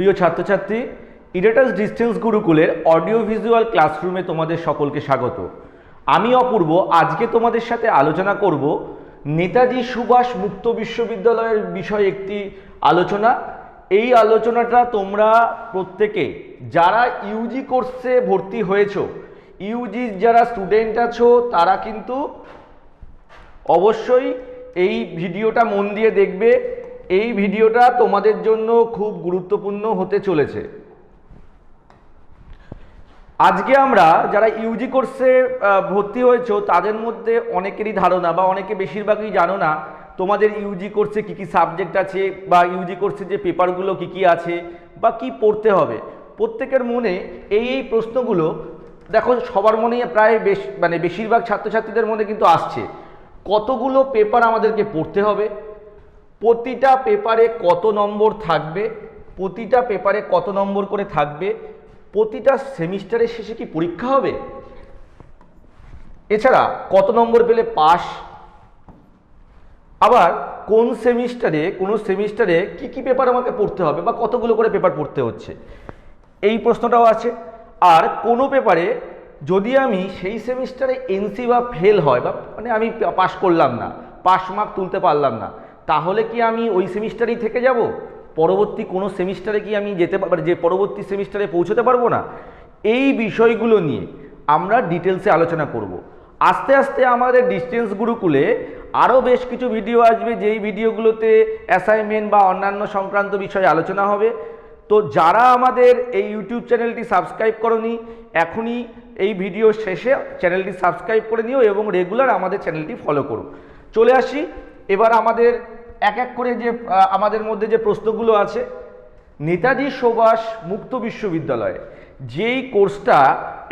প্রিয় ছাত্রছাত্রী, ইডেটাস distance গুরুকুলের audio visual ক্লাসরুমে তোমাদের সকলকে স্বাগত। আমি অপূর্ব আজকে তোমাদের সাথে আলোচনা করব নেতাজি সুভাষ মুক্ত বিশ্ববিদ্যালয়ের বিষয়ে একটি আলোচনা। এই আলোচনাটা তোমরা প্রত্যেকে যারা ইউজি কোর্সে ভর্তি হয়েছো, ইউজি যারা স্টুডেন্ট আছো, তারা কিন্তু অবশ্যই এই ভিডিওটা মন দিয়ে দেখবে। এই ভিডিওটা তোমাদের জন্য খুব গুরুত্বপূর্ণ হতে চলেছে। আজকে আমরা যারা ইউজি কোর্সে ভর্তি হয়েছো তাদের মধ্যে অনেকেরই ধারণা বা অনেকে বেশিরভাগই জানো না তোমাদের ইউজি কোর্সে কী কী সাবজেক্ট আছে বা ইউজি কোর্সে যে পেপারগুলো কী কী আছে বা কি পড়তে হবে। প্রত্যেকের মনে এই প্রশ্নগুলো দেখো সবার মনে প্রায় বেশিরভাগ ছাত্রছাত্রীদের মনে কিন্তু আসছে। কতগুলো পেপার আমাদেরকে পড়তে হবে, প্রতিটা পেপারে কত নম্বর থাকবে, প্রতিটা পেপারে কত নম্বর করে থাকবে, প্রতিটা সেমিস্টারের শেষে কি পরীক্ষা হবে, এছাড়া কত নম্বর পেলে পাস, আবার কোন সেমিস্টারে কি কি পেপার আমাকে পড়তে হবে বা কতগুলো করে পেপার পড়তে হচ্ছে, এই প্রশ্নটাও আছে। আর কোনো পেপারে যদি আমি সেই সেমিস্টারে এনসি বা ফেল হয় বা আমি পাস করলাম না, পাস মার্ক তুলতে পারলাম না, তাহলে কি আমি ওই সেমিস্টারেই থেকে যাব, পরবর্তী কোনো সেমিস্টারে কি আমি পরবর্তী সেমিস্টারে পৌঁছতে পারবো না। এই বিষয়গুলো নিয়ে আমরা ডিটেলসে আলোচনা করব। আস্তে আস্তে আমাদের ডিস্টেন্স গুরুকুলে আরও বেশ কিছু ভিডিও আসবে, যেই ভিডিওগুলোতে অ্যাসাইনমেন্ট বা অন্যান্য সংক্রান্ত বিষয়ে আলোচনা হবে। তো যারা আমাদের এই ইউটিউব চ্যানেলটি সাবস্ক্রাইব করোনি, এখনই এই ভিডিও শেষে চ্যানেলটি সাবস্ক্রাইব করে নিও এবং রেগুলার আমাদের চ্যানেলটি ফলো করো। চলে আসি এবার আমাদের এক এক করে যে আমাদের মধ্যে যে প্রশ্নগুলো আছে। নেতাজি সুভাষ মুক্ত বিশ্ববিদ্যালয়ে যেই কোর্সটা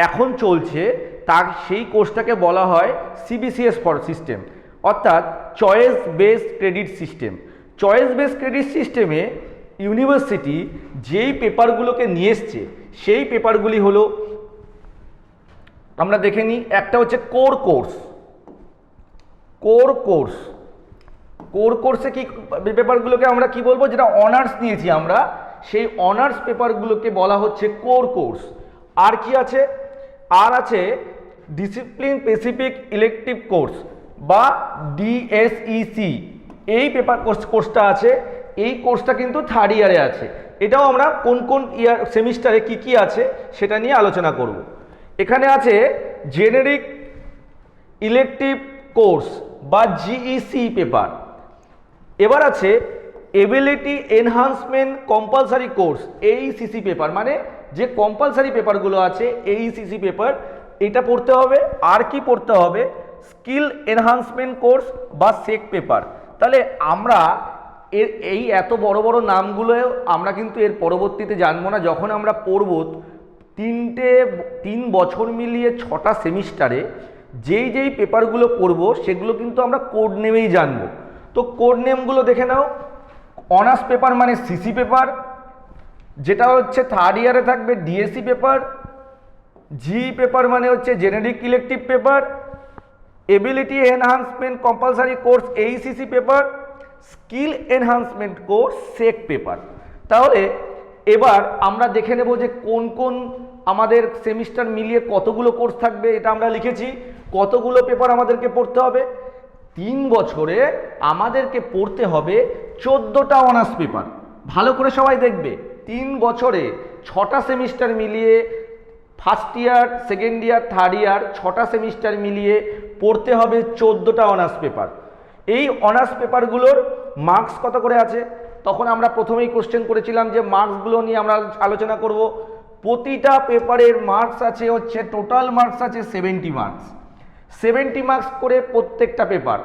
এখন চলছে সেই কোর্সটাকে বলা হয় সিবিসিএস সিস্টেম, অর্থাৎ choice based credit system. Choice based credit সিস্টেমে ইউনিভার্সিটি যেই পেপারগুলোকে নিয়ে এসছে সেই পেপারগুলি হলো, আমরা দেখে নিই। একটা হচ্ছে কোর কোর্সে কি পেপারগুলোকে আমরা কি বলবো, যেটা অনার্স নিয়েছি আমরা, সেই অনার্স পেপারগুলোকে বলা হচ্ছে কোর কোর্স। আর কি আছে, আর আছে ডিসিপ্লিন স্পেসিফিক ইলেকটিভ কোর্স বা ডিএসইসি। এই কোর্সটা আছে, এই কোর্সটা কিন্তু থার্ড ইয়ারে আছে। এটাও আমরা কোন কোন সেমিস্টারে কি কি আছে সেটা নিয়ে আলোচনা করব। এখানে আছে জেনেরিক ইলেকটিভ কোর্স বা জিইসি পেপার। এবার আছে ability enhancement compulsory course, AECC paper, মানে যে কম্পালসারি পেপারগুলো আছে এইসিসি পেপার, এটা পড়তে হবে। আর কি পড়তে হবে, স্কিল এনহান্সমেন্ট কোর্স বা সেক পেপার। তাহলে আমরা এই এত বড় বড় নামগুলো আমরা কিন্তু এর পরবর্তীতে জানবো না। যখন আমরা পড়ব 3 বছর মিলিয়ে 6টা সেমিস্টারে যেই পেপারগুলো পড়ব সেগুলো কিন্তু আমরা কোড নেমেই জানবো। তো কোড নেমগুলো দেখে নাও। অনার্স পেপার মানে সিসি পেপার, যেটা হচ্ছে থার্ড ইয়ারে থাকবে ডিএসসি পেপার। জি পেপার মানে হচ্ছে generic elective paper. Ability enhancement compulsory course AECC paper. Skill enhancement course SEC paper. তাহলে এবার আমরা দেখে নেব যে কোন কোন আমাদের সেমিস্টার মিলিয়ে কতগুলো কোর্স থাকবে। এটা আমরা লিখেছি, কতগুলো পেপার আমাদেরকে পড়তে হবে। 3 বছরে আমাদেরকে পড়তে হবে 14টা অনার্স পেপার। ভালো করে সবাই দেখবে, 3 বছরে 6টা সেমিস্টার মিলিয়ে, first year, second year, third year 6টা সেমিস্টার মিলিয়ে পড়তে হবে 14টা অনার্স পেপার। এই অনার্স পেপারগুলোর মার্কস কত করে আছে, তখন আমরা প্রথমেই কোশ্চেন করেছিলাম যে মার্কসগুলো নিয়ে আমরা আলোচনা করব। প্রতিটা পেপারের মার্কস আছে হচ্ছে, টোটাল মার্কস আছে 70 মার্কস। 70 মার্কস করে প্রত্যেকটা পেপার,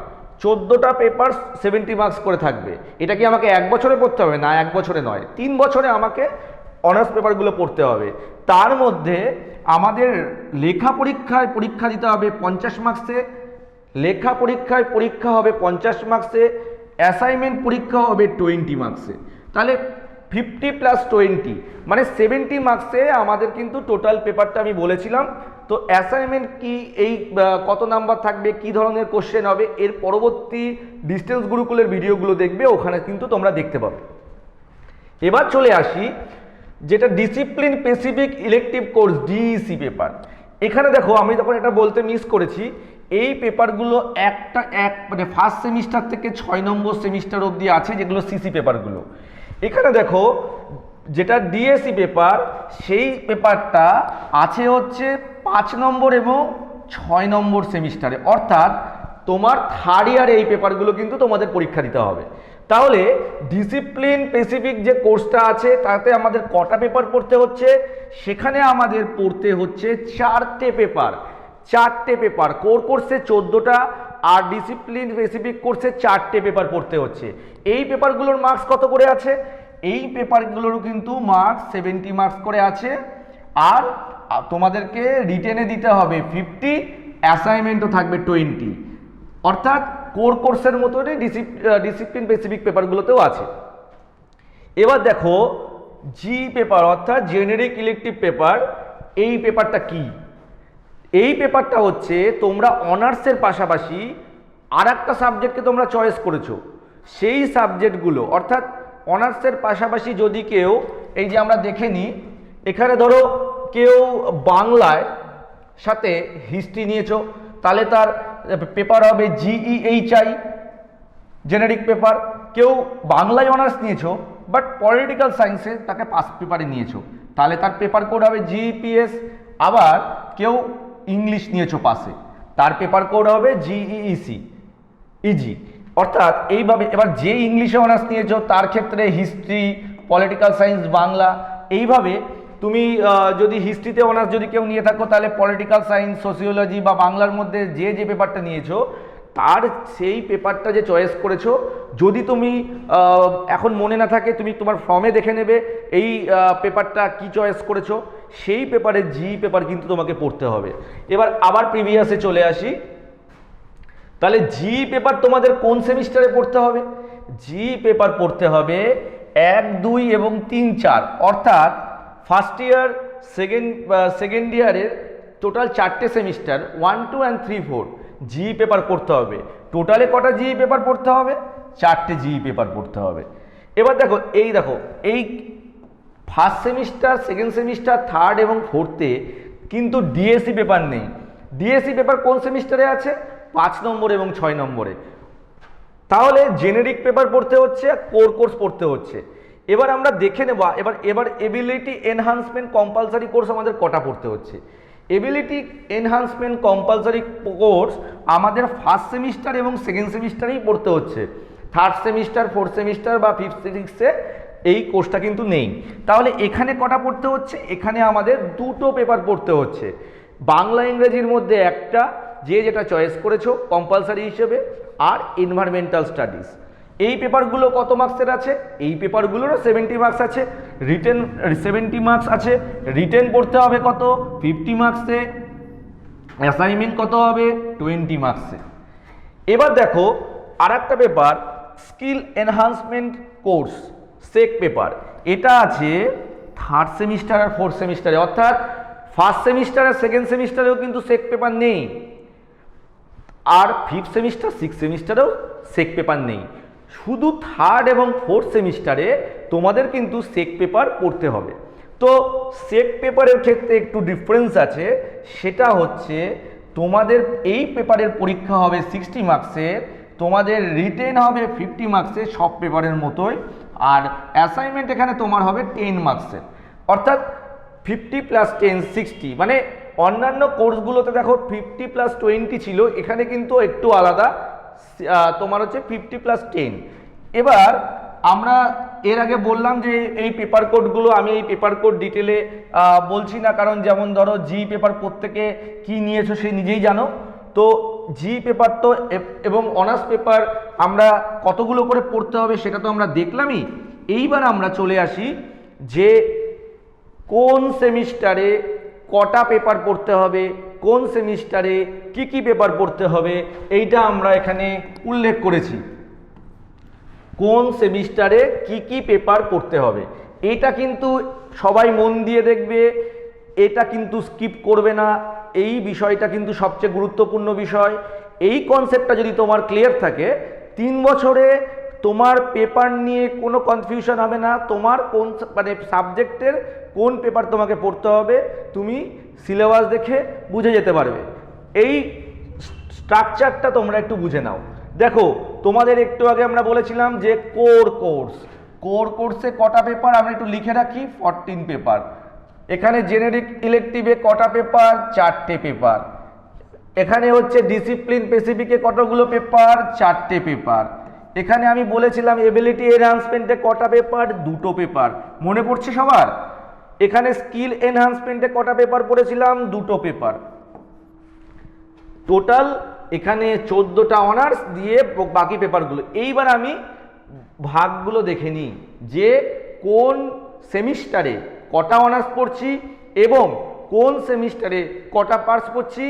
14টা পেপার 70 মার্কস করে থাকবে। এটা কি আমাকে 1 বছরে পড়তে হবে? না, 1 বছরে নয়, 3 বছরে আমাকে অনার্স পেপারগুলো পড়তে হবে। তার মধ্যে আমাদের লেখা পরীক্ষা দিতে হবে 50 মার্কসে, লেখা পরীক্ষা হবে 50 মার্কসে, অ্যাসাইনমেন্ট পরীক্ষা হবে 20 মার্কসে। তাহলে 50 + 20 মানে 70 মার্কসে আমাদের কিন্তু টোটাল পেপারটা আমি বলেছিলাম। তো অ্যাসাইনমেন্ট কি, এই কত নাম্বার থাকবে, কি ধরনের কোশ্চেন হবে, এর পরবর্তী ডিস্টেন্স গুরুকুলের ভিডিওগুলো দেখবে, ওখানে কিন্তু তোমরা দেখতে পাবে। এবার চলে আসি যেটা discipline specific elective course Dec paper. এখানে দেখো আমি যখন এটা বলতে মিস করেছি, এই পেপারগুলো মানে ফার্স্ট সেমিস্টার থেকে 6 নম্বর সেমিস্টার অবধি আছে, যেগুলো সিসি পেপারগুলো। এখানে দেখো যেটা ডিএসি পেপার, সেই পেপারটা আছে হচ্ছে 5 নম্বর এবং 6 নম্বর সেমিস্টারে, অর্থাৎ তোমার থার্ড ইয়ারে এই পেপারগুলো কিন্তু তোমাদের পরীক্ষা দিতে হবে। তাহলে ডিসিপ্লিন স্পেসিফিক যে কোর্সটা আছে তাতে আমাদের কটা পেপার পড়তে হচ্ছে? সেখানে আমাদের পড়তে হচ্ছে 4টে পেপার। কোর কোর্সে 14টা, আর ডিসিপ্লিন স্পেসিফিক কোর্সে 4টে পেপার পড়তে হচ্ছে। এই পেপারগুলোর মার্কস কত করে আছে? এই পেপারগুলোরও কিন্তু মার্কস 70 মার্কস করে আছে, আর তোমাদেরকে রিটেনে দিতে হবে 50, অ্যাসাইনমেন্টও থাকবে 20, অর্থাৎ কোর কোর্সের মতনই ডিসিপ্লিন স্পেসিফিক পেপারগুলোতেও আছে। এবার দেখো জি পেপার অর্থাৎ জেনেরিক ইলেকটিভ পেপার, এই পেপারটা কি? এই পেপারটা হচ্ছে তোমরা অনার্সের পাশাপাশি আর একটা সাবজেক্টকে তোমরা চয়েস করেছো, সেই সাবজেক্টগুলো অর্থাৎ অনার্সের পাশাপাশি যদি কেউ, এই যে আমরা দেখে নিই এখানে ধরো কেউ বাংলায় সাথে হিস্ট্রি নিয়েছো, তাহলে তার পেপার হবে জিইএইচআই জেনারিক পেপার। কেউ বাংলায় অনার্স নিয়েছো বাট পলিটিক্যাল সায়েন্সে তাকে পাস পেপারে নিয়েছো, তাহলে তার পেপার কোড হবে জিপিএস। আবার কেউ ইংলিশ নিয়েছো পাশে, তার পেপার কোড হবে জিইইসি ইজি। অর্থাৎ এইভাবে এবার যে ইংলিশে অনার্স নিয়েছো তার ক্ষেত্রে হিস্ট্রি, পলিটিক্যাল সায়েন্স, বাংলা, এইভাবে তুমি যদি হিস্ট্রিতে অনার্স যদি কেউ নিয়ে থাকো তাহলে পলিটিক্যাল সায়েন্স, সোসিওলজি বা বাংলার মধ্যে যে পেপারটা নিয়েছো তার সেই পেপারটা যে চয়েস করেছো, যদি তুমি এখন মনে না থাকে তুমি তোমার ফর্মে দেখে নেবে এই পেপারটা কি চয়েস করেছো, সেই পেপারে জি পেপার কিন্তু তোমাকে পড়তে হবে। এবার আবার প্রিভিয়াসে চলে আসি, তাহলে জি পেপার তোমাদের কোন সেমিস্টারে পড়তে হবে? জি পেপার পড়তে হবে 1, 2 এবং 3, 4, অর্থাৎ ফার্স্ট ইয়ার, সেকেন্ড ইয়ারের টোটাল 4টে সেমিস্টার 1, 2 and 3, 4 জি পেপার পড়তে হবে। টোটালে কটা জি পেপার পড়তে হবে? 4টে জি পেপার পড়তে হবে। এবার দেখো এই first semester, second semester, third এবং ফোর্থে কিন্তু ডিএসি পেপার নেই। ডিএসি পেপার কোন সেমিস্টারে আছে? 5 নম্বর এবং 6 নম্বরে। তাহলে জেনেরিক পেপার পড়তে হচ্ছে, কোর কোর্স পড়তে হচ্ছে। এবার আমরা দেখে নেব এবার এবিলিটি এনহান্সমেন্ট কম্পালসারি কোর্স আমাদের কটা পড়তে হচ্ছে। এবিলিটি এনহান্সমেন্ট কম্পালসারি কোর্স আমাদের ফার্স্ট সেমিস্টার এবং সেকেন্ড সেমিস্টারেই পড়তে হচ্ছে। থার্ড সেমিস্টার, ফোর্থ সেমিস্টার বা ফিফথ সিক্সে এই কোর্সটা কিন্তু নেই। তাহলে এখানে কটা পড়তে হচ্ছে? এখানে আমাদের 2টো পেপার পড়তে হচ্ছে, বাংলা ইংরেজির মধ্যে একটা, যে যেটা চয়েস করেছো কম্পালসারি হিসেবে, আর এনভায়রনমেন্টাল স্টাডিজ। এই পেপারগুলো কত মার্কসের আছে? এই পেপারগুলোরও 70 মার্কস আছে, রিটেন 70 মার্কস আছে। রিটেন পড়তে হবে কত? 50 মার্কসে। অ্যাসাইনমেন্ট কত হবে? 20 মার্কসে। এবার দেখো আর একটা paper, skill enhancement course SEC paper, এটা আছে থার্ড সেমিস্টার আর ফোর্থ সেমিস্টারে, অর্থাৎ ফার্স্ট সেমিস্টার আর সেকেন্ড সেমিস্টারেও কিন্তু সেক পেপার নেই, আর ফিফথ সেমিস্টার, সিক্স সেমিস্টারেও সেক পেপার নেই। শুধু থার্ড এবং ফোর্থ সেমিস্টারে তোমাদের কিন্তু সেক পেপার পড়তে হবে। তো সেক পেপারের ক্ষেত্রে একটু ডিফারেন্স আছে, সেটা হচ্ছে তোমাদের এই পেপারের পরীক্ষা হবে 60 মার্কসের, তোমাদের রিটেন হবে 50 মার্কসের, সব পেপারের মতোই, আর অ্যাসাইনমেন্ট এখানে তোমার হবে 10 মার্কসের, অর্থাৎ 50 + 10 60। মানে অন্যান্য কোর্সগুলোতে দেখো 50 + 20 ছিল, এখানে কিন্তু একটু আলাদা, তোমার হচ্ছে 50 + 10। এবার আমরা এর আগে বললাম যে এই পেপার কোডগুলো, আমি এই পেপার কোড ডিটেলে বলছি না, কারণ যেমন ধরো জি পেপার প্রত্যেকে কি নিয়েছো সে নিজেই জানো। তো জি পেপার তো এবং অনার্স পেপার আমরা কতগুলো করে পড়তে হবে সেটা তো আমরা দেখলামই। এইবার আমরা চলে আসি যে কোন সেমিস্টারে কটা পেপার পড়তে হবে, কোন সেমিস্টারে কি কি পেপার পড়তে হবে, এইটা আমরা এখানে উল্লেখ করেছি। কোন সেমিস্টারে কি কি পেপার পড়তে হবে এটা কিন্তু সবাই মন দিয়ে দেখবে, এটা কিন্তু স্কিপ করবে না। এই বিষয়টা কিন্তু সবচেয়ে গুরুত্বপূর্ণ বিষয়। এই কনসেপ্টটা যদি তোমার ক্লিয়ার থাকে, 3 বছরে তোমার পেপার নিয়ে কোনো কনফিউশন হবে না, তোমার কোন মানে সাবজেক্টের কোন পেপার তোমাকে পড়তে হবে তুমি সিলেবাস দেখে বুঝে যেতে পারবে। এই স্ট্রাকচারটা তোমরা একটু বুঝে নাও। দেখো তোমাদের একটু আগে আমরা বলেছিলাম যে কোর কোর্সে কটা পেপার আমরা একটু লিখে রাখি, 14 পেপার। এখানে জেনেরিক ইলেকটিভে কটা পেপার, 4টে পেপার। এখানে হচ্ছে ডিসিপ্লিন স্পেসিফিকে কতগুলো পেপার, 4টে পেপার। এখানে আমি বলেছিলাম এবিলিটি এনহান্সমেন্টে কটা পেপার, 2টো পেপার, মনে পড়ছে সবার? এখানে স্কিল এনহান্সমেন্টে কটা পেপার পড়েছিলাম, 2টো পেপার। টোটাল এখানে 14টা অনার্স দিয়ে বাকি পেপারগুলো। এইবার আমি ভাগগুলো দেখে নিই যে কোন সেমিস্টারে কটা অনার্স পড়ছি এবং কোন সেমিস্টারে কটা পার্টস পড়ছি,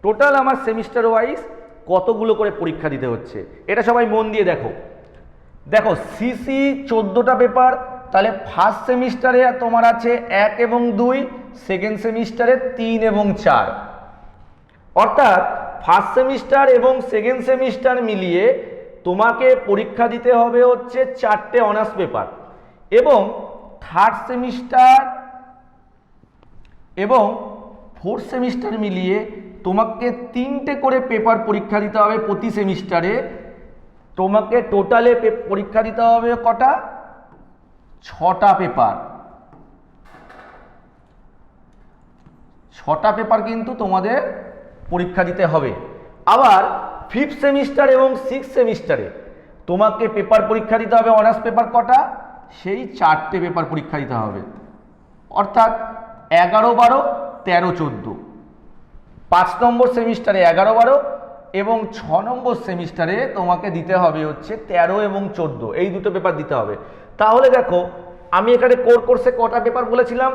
টোটাল আমার সেমিস্টার ওয়াইজ কতগুলো করে পরীক্ষা দিতে হচ্ছে। এটা সবাই মন দিয়ে দেখো। দেখো সিসি 14টা পেপার, তাহলে ফার্স্ট সেমিস্টারে তোমার আছে 1 এবং 2, সেকেন্ড সেমিস্টারে 3 এবং 4। অর্থাৎ ফার্স্ট সেমিস্টার এবং সেকেন্ড সেমিস্টার মিলিয়ে তোমাকে পরীক্ষা দিতে হবে হচ্ছে 4টে অনার্স পেপার, এবং থার্ড সেমিস্টার এবং ফোর্থ সেমিস্টার মিলিয়ে তোমাকে 3টে করে পেপার পরীক্ষা দিতে হবে প্রতি সেমিস্টারে। তোমাকে টোটালে পরীক্ষা দিতে হবে কটা, 6টা পেপার। 6টা পেপার কিন্তু তোমাদের পরীক্ষা দিতে হবে। আবার ফিফথ সেমিস্টার এবং সিক্স সেমিস্টারে তোমাকে পেপার পরীক্ষা দিতে হবে অনার্স পেপার কটা, সেই 4টে পেপার পরীক্ষা দিতে হবে। অর্থাৎ 11, 12, 13, 14। 5 নম্বর সেমিস্টারে 11, 12 এবং 6 নম্বর সেমিস্টারে তোমাকে দিতে হবে হচ্ছে 13 এবং 14, এই দুটো পেপার দিতে হবে। তাহলে দেখো আমি এখানে কোর্সে কটা পেপার বলেছিলাম,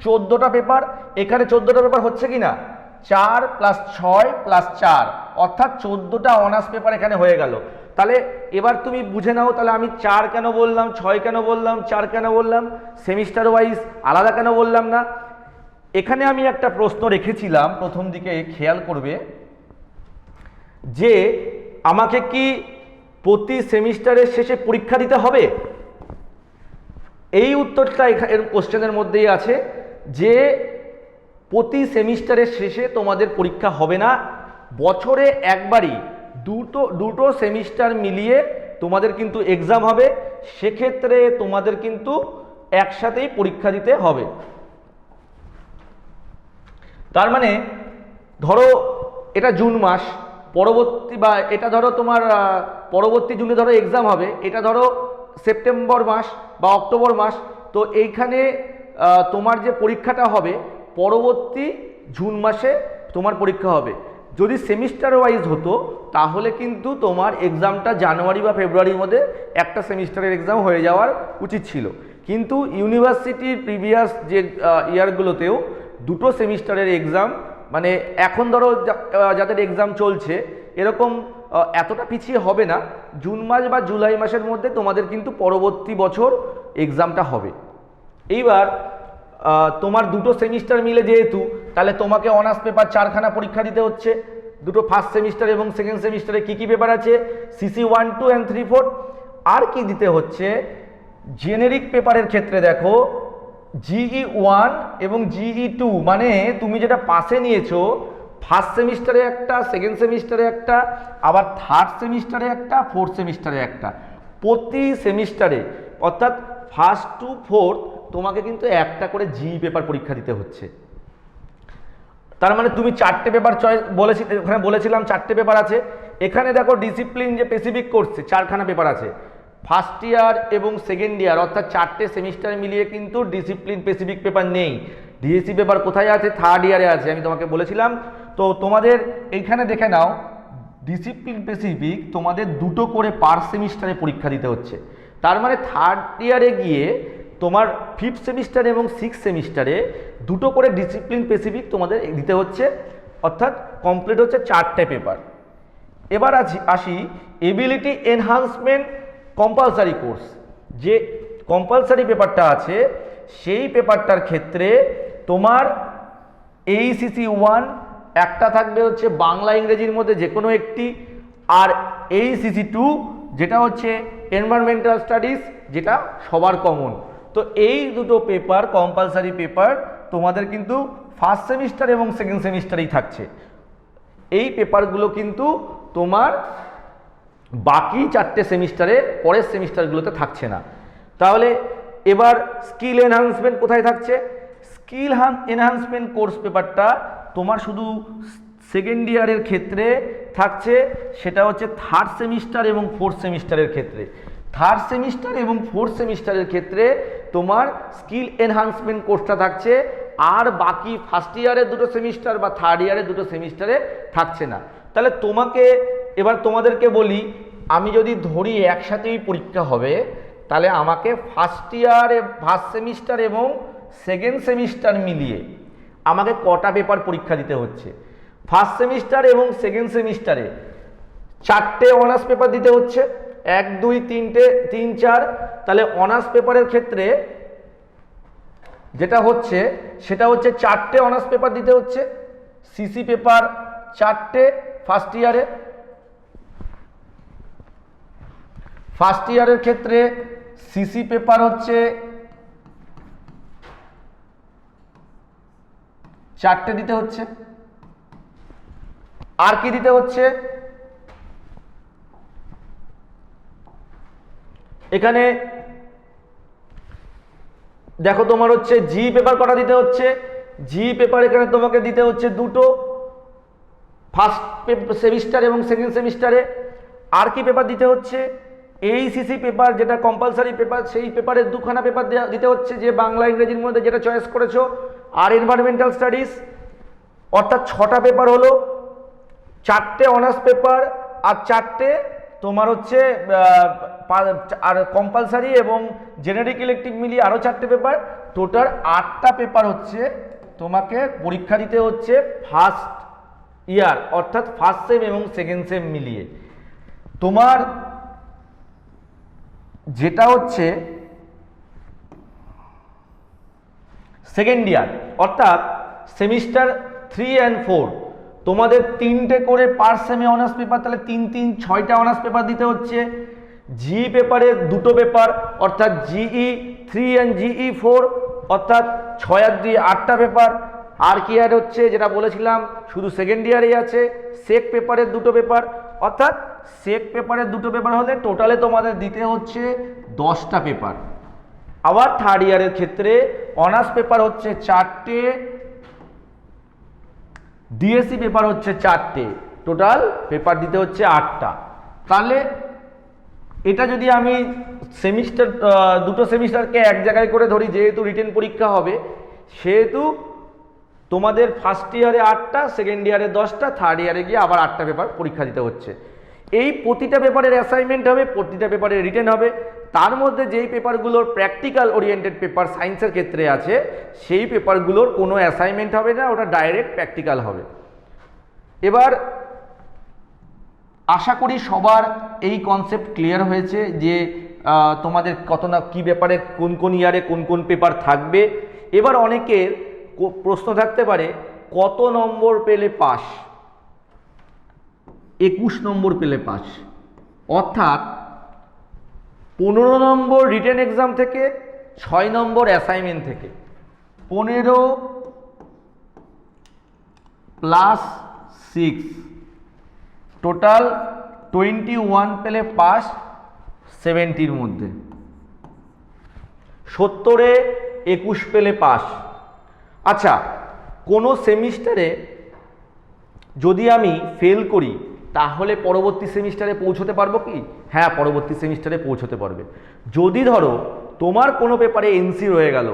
14টা পেপার। এখানে 14টা পেপার হচ্ছে কি না, 4 + 6 + 4, অর্থাৎ 14টা অনার্স পেপার এখানে হয়ে গেল। তাহলে এবার তুমি বুঝে নাও, তাহলে আমি 4 কেন বললাম, 6 কেন বললাম, 4 কেন বললাম, সেমিস্টার ওয়াইজ আলাদা কেন বললাম না। এখানে আমি একটা প্রশ্ন রেখেছিলাম প্রথম দিকে, খেয়াল করবে, যে আমাকে কি প্রতি সেমিস্টারের শেষে পরীক্ষা দিতে হবে? এই উত্তরটা এর কোশ্চেনের মধ্যেই আছে যে প্রতি সেমিস্টারের শেষে তোমাদের পরীক্ষা হবে না, বছরে একবারই দুটো সেমিস্টার মিলিয়ে তোমাদের কিন্তু এক্সাম হবে। সেক্ষেত্রে তোমাদের কিন্তু একসাথেই পরীক্ষা দিতে হবে। তার মানে ধরো এটা জুন মাস, পরবর্তী বা এটা ধরো তোমার পরবর্তী জুনে ধরো এক্সাম হবে, এটা ধরো সেপ্টেম্বর মাস বা অক্টোবর মাস, তো এইখানে তোমার যে পরীক্ষাটা হবে পরবর্তী জুন মাসে তোমার পরীক্ষা হবে। যদি সেমিস্টার ওয়াইজ হতো তাহলে কিন্তু তোমার এক্সামটা জানুয়ারি বা ফেব্রুয়ারির মধ্যে একটা সেমিস্টারের এক্সাম হয়ে যাওয়ার উচিত ছিল। কিন্তু ইউনিভার্সিটির প্রিভিয়াস যে ইয়ারগুলোতেও দুটো সেমিস্টারের এক্সাম, মানে এখন ধরো যাদের এক্সাম চলছে এরকম এতটা পিছিয়ে হবে না, জুন মাস বা জুলাই মাসের মধ্যে তোমাদের কিন্তু পরবর্তী বছর এক্সামটা হবে। এইবার তোমার দুটো সেমিস্টার মিলে যেহেতু, তাহলে তোমাকে অনার্স পেপার 4খানা পরীক্ষা দিতে হচ্ছে। দুটো ফার্স্ট সেমিস্টার এবং সেকেন্ড সেমিস্টারে কী কী পেপার আছে, সিসি 1, 2 and 3, 4। আর কি দিতে হচ্ছে, জেনেরিক পেপারের ক্ষেত্রে দেখো জিই 1 এবং জিই 2, মানে তুমি যেটা পাশে নিয়েছো ফার্স্ট সেমিস্টারে একটা, সেকেন্ড সেমিস্টারে একটা, আবার থার্ড সেমিস্টারে একটা, ফোর্থ সেমিস্টারে একটা। প্রতি সেমিস্টারে অর্থাৎ ফার্স্ট টু ফোর্থ তোমাকে কিন্তু একটা করে জিই পেপার পরীক্ষা দিতে হচ্ছে। তার মানে তুমি 4টে পেপার চয়েস বলেছি, ওখানে বলেছিলাম 4টে পেপার আছে। এখানে দেখো ডিসিপ্লিন যে স্পেসিফিক কোর্সে 4খানা পেপার আছে। ফার্স্ট ইয়ার এবং সেকেন্ড ইয়ার অর্থাৎ 4টে সেমিস্টার মিলিয়ে কিন্তু ডিসিপ্লিন স্পেসিফিক পেপার নেই। ডিএসসি পেপার কোথায় আছে, থার্ড ইয়ারে আছে, আমি তোমাকে বলেছিলাম। তো তোমাদের এইখানে দেখে নাও, ডিসিপ্লিন স্পেসিফিক তোমাদের দুটো করে পার সেমিস্টারে পরীক্ষা দিতে হচ্ছে। তার মানে থার্ড ইয়ারে গিয়ে তোমার ফিফথ সেমিস্টার এবং সিক্স সেমিস্টারে দুটো করে ডিসিপ্লিন স্পেসিফিক তোমাদের দিতে হচ্ছে, অর্থাৎ কমপ্লিট হচ্ছে 4টে পেপার। এবার আসি এবিলিটি এনহান্সমেন্ট কম্পালসারি কোর্স। যে কম্পালসারি পেপারটা আছে সেই পেপারটার ক্ষেত্রে তোমার এইসিসি 1 একটা থাকবে হচ্ছে বাংলা ইংরেজির মধ্যে যে কোনো একটি, আর এইসিসি 2 যেটা হচ্ছে এনভায়রনমেন্টাল স্টাডিজ, যেটা সবার কমন। তো এই দুটো পেপার কম্পালসারি পেপার তোমাদের কিন্তু ফার্স্ট সেমিস্টার এবং সেকেন্ড সেমিস্টারেই থাকছে। এই পেপারগুলো কিন্তু তোমার বাকি 4টে সেমিস্টারে পরের সেমিস্টারগুলোতে থাকছে না। তাহলে এবার স্কিল এনহান্সমেন্ট কোথায় থাকছে? স্কিল এনহান্সমেন্ট কোর্স পেপারটা তোমার শুধু সেকেন্ড ইয়ারের ক্ষেত্রে থাকছে, সেটা হচ্ছে থার্ড সেমিস্টার এবং ফোর্থ সেমিস্টারের ক্ষেত্রে। থার্ড সেমিস্টার এবং ফোর্থ সেমিস্টারের ক্ষেত্রে তোমার স্কিল এনহান্সমেন্ট কোর্সটা থাকছে, আর বাকি ফার্স্ট ইয়ারের দুটো সেমিস্টার বা থার্ড ইয়ারের দুটো সেমিস্টারে থাকছে না। তাহলে এবার তোমাদেরকে বলি, আমি যদি ধরি একসাথেই পরীক্ষা হবে, তাহলে আমাকে ফার্স্ট সেমিস্টার এবং সেকেন্ড সেমিস্টার মিলিয়ে আমাকে কটা পেপার পরীক্ষা দিতে হচ্ছে? ফার্স্ট সেমিস্টার এবং সেকেন্ড সেমিস্টারে 4টে অনার্স পেপার দিতে হচ্ছে, 1 2 3 4। তাহলে অনার্স পেপারের ক্ষেত্রে যেটা হচ্ছে সেটা হচ্ছে 4টে অনার্স পেপার দিতে হচ্ছে, সিসি পেপার 4টে ফার্স্ট ইয়ারে। ফার্স্ট ইয়ারের ক্ষেত্রে সিসি পেপার হচ্ছে 4টে দিতে হচ্ছে। আর কি দিতে হচ্ছে? এখানে দেখো তোমার হচ্ছে জি পেপার কটা দিতে হচ্ছে? জি পেপার এখানে তোমাকে দিতে হচ্ছে 2টো, ফার্স্ট সেমিস্টার এবং সেকেন্ড সেমিস্টারে। আর কি পেপার দিতে হচ্ছে? এই সিসি পেপার যেটা কম্পালসারি পেপার, সেই পেপারের 2খানা পেপার দিতে হচ্ছে, যে বাংলা ইংরেজির মধ্যে যেটা চয়েস করেছো। আর এনভায়রনমেন্টাল স্টাডিজ, অর্থাৎ 6টা পেপার হলো, 4টে অনার্স পেপার আর 4টে তোমার হচ্ছে আর কম্পালসারি এবং জেনারিক ইলেকটিভ মিলিয়ে আরও 4টে পেপার। টোটাল 8টা পেপার হচ্ছে তোমাকে পরীক্ষা দিতে হচ্ছে ফার্স্ট ইয়ার, অর্থাৎ ফার্স্ট সেম এবং সেকেন্ড সেম মিলিয়ে। তোমার যেটা হচ্ছে সেকেন্ড ইয়ার, অর্থাৎ সেমিস্টার 3 and 4, তোমাদের 3টে করে পার সেমে অনার্স পেপার, তাহলে 3 3 6টা অনার্স পেপার দিতে হচ্ছে। জি পেপারে 2টো পেপার, অর্থাৎ জিই 3 and জিই 4, অর্থাৎ 6 আর 2 8টা পেপার। আর কি আর হচ্ছে যেটা বলেছিলাম, শুধু সেকেন্ড ইয়ারেই আছে, সেক পেপারের 2টো পেপার, অর্থাৎ সেক পেপারের 2টো পেপার হলে টোটালে তোমাদের দিতে হচ্ছে 10টা পেপার। আবার থার্ড ইয়ারের ক্ষেত্রে অনার্স পেপার হচ্ছে 4টে, ডিএসসি পেপার হচ্ছে 4টে, টোটাল পেপার দিতে হচ্ছে 8টা। তাহলে এটা যদি আমি সেমিস্টার 2টো সেমিস্টারকে এক জায়গায় করে ধরি, যেহেতু রিটেন পরীক্ষা হবে, সেহেতু তোমাদের ফার্স্ট ইয়ারে 8টা, সেকেন্ড ইয়ারে 10টা, থার্ড ইয়ারে গিয়ে আবার 8টা পেপার পরীক্ষা দিতে হচ্ছে। এই প্রতিটা পেপারের অ্যাসাইনমেন্ট হবে, প্রতিটা পেপারের রিটেন হবে। তার মধ্যে যেই পেপারগুলোর প্র্যাকটিক্যাল ওরিয়েন্টেড পেপার সায়েন্সের ক্ষেত্রে আছে, সেই পেপারগুলোর কোনো অ্যাসাইনমেন্ট হবে না, ওটা ডাইরেক্ট প্র্যাকটিক্যাল হবে। এবার আশা করি সবার এই কনসেপ্ট ক্লিয়ার হয়েছে যে তোমাদের কত না কী ব্যাপারে কোন কোন ইয়ারে কোন কোন পেপার থাকবে। এবার অনেকের প্রশ্ন থাকতে পারে, কত নম্বর পেলে পাস? 21 নম্বর পেলে পাস, অর্থাৎ 15 নম্বর রিটেন এক্সাম থেকে, 6 নম্বর অ্যাসাইনমেন্ট থেকে। 15 + 6 টোটাল 21 পেলে পাস 70-র মধ্যে। 70-এ 21 পেলে পাস। আচ্ছা, কোনো সেমিস্টারে যদি আমি ফেল করি, তাহলে পরবর্তী সেমিস্টারে পৌঁছতে পারবো কি? হ্যাঁ, পরবর্তী সেমিস্টারে পৌঁছতে পারবে। যদি ধরো তোমার কোনো পেপারে এনসি রয়ে গেল,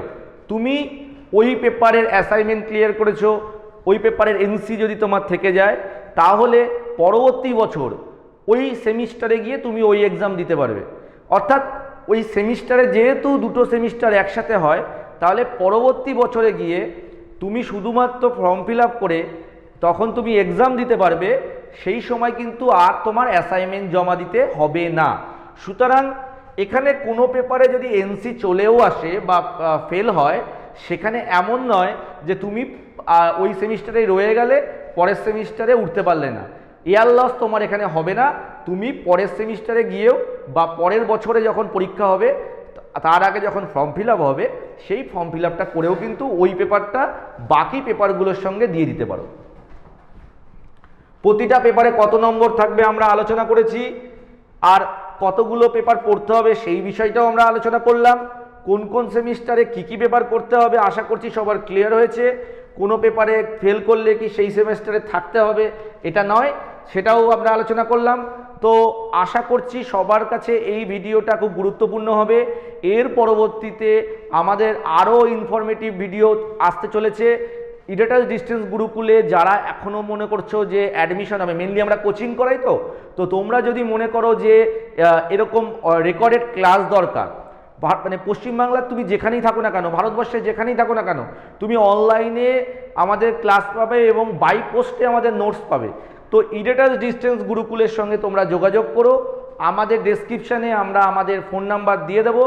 তুমি ওই পেপারের অ্যাসাইনমেন্ট ক্লিয়ার করেছো, ওই পেপারের এনসি যদি তোমার থেকে যায়, তাহলে পরবর্তী বছর ওই সেমিস্টারে গিয়ে তুমি ওই এক্সাম দিতে পারবে। অর্থাৎ ওই সেমিস্টারে যেহেতু 2টো সেমিস্টার একসাথে হয়, তাহলে পরবর্তী বছরে গিয়ে তুমি শুধুমাত্র ফর্ম ফিল আপ করে তখন তুমি এক্সাম দিতে পারবে। সেই সময় কিন্তু আর তোমার অ্যাসাইনমেন্ট জমা দিতে হবে না। সুতরাং এখানে কোনো পেপারে যদি এনসি চলেও আসে বা ফেল হয়, সেখানে এমন নয় যে তুমি ওই সেমিস্টারে রয়ে গেলে পরের সেমিস্টারে উঠতে পারলে না। ইয়ার লস তোমার এখানে হবে না। তুমি পরের সেমিস্টারে গিয়েও বা পরের বছরে যখন পরীক্ষা হবে তার আগে যখন ফর্ম ফিল আপ হবে সেই ফর্ম ফিল আপটা করেও কিন্তু ওই পেপারটা বাকি পেপারগুলোর সঙ্গে দিয়ে দিতে পারো। প্রতিটা পেপারে কত নম্বর থাকবে আমরা আলোচনা করেছি, আর কতগুলো পেপার পড়তে হবে সেই বিষয়টাও আমরা আলোচনা করলাম। কোন কোন সেমিস্টারে কী পেপার করতে হবে আশা করছি সবার ক্লিয়ার হয়েছে। কোনো পেপারে ফেল করলে কি সেই সেমিস্টারে থাকতে হবে এটা নয়, সেটাও আমরা আলোচনা করলাম। তো আশা করছি সবার কাছে এই ভিডিওটা খুব গুরুত্বপূর্ণ হবে। এর পরবর্তীতে আমাদের আরও ইনফরমেটিভ ভিডিও আসতে চলেছে। ইডেটাস ডিস্টেন্স গুরুকুলে যারা এখনও মনে করছো যে অ্যাডমিশন হবে, মেনলি আমরা কোচিং করাই, তো তোমরা যদি মনে করো যে এরকম রেকর্ডেড ক্লাস দরকার, মানে পশ্চিমবাংলার তুমি যেখানেই থাকো না কেন, ভারতবর্ষে যেখানেই থাকো না কেন, তুমি অনলাইনে আমাদের ক্লাস পাবে এবং বাই পোস্টে আমাদের নোটস পাবে। তো ইডেটাস ডিস্টেন্স গুরুকুলের সঙ্গে তোমরা যোগাযোগ করো, আমাদের ডেসক্রিপশানে আমরা আমাদের ফোন নাম্বার দিয়ে দেবো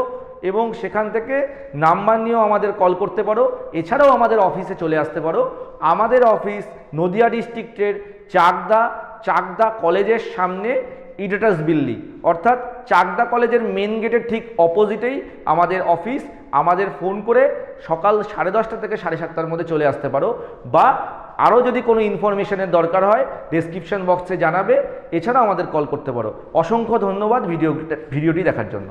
এবং সেখান থেকে নাম্বার নিয়েও আমাদের কল করতে পারো। এছাড়াও আমাদের অফিসে চলে আসতে পারো। আমাদের অফিস নদিয়া ডিস্ট্রিক্টের চাকদা কলেজের সামনে ইডেটাস বিল্ডিং, অর্থাৎ চাকদা কলেজের মেন গেটের ঠিক অপোজিটেই আমাদের অফিস। আমাদের ফোন করে সকাল 10:30 থেকে 7:30 মধ্যে চলে আসতে পারো, বা আরও যদি কোনো ইনফরমেশনের দরকার হয় ডেসক্রিপশন বক্সে জানাবে, এছাড়াও আমাদের কল করতে পারো। অসংখ্য ধন্যবাদ ভিডিওটি দেখার জন্য।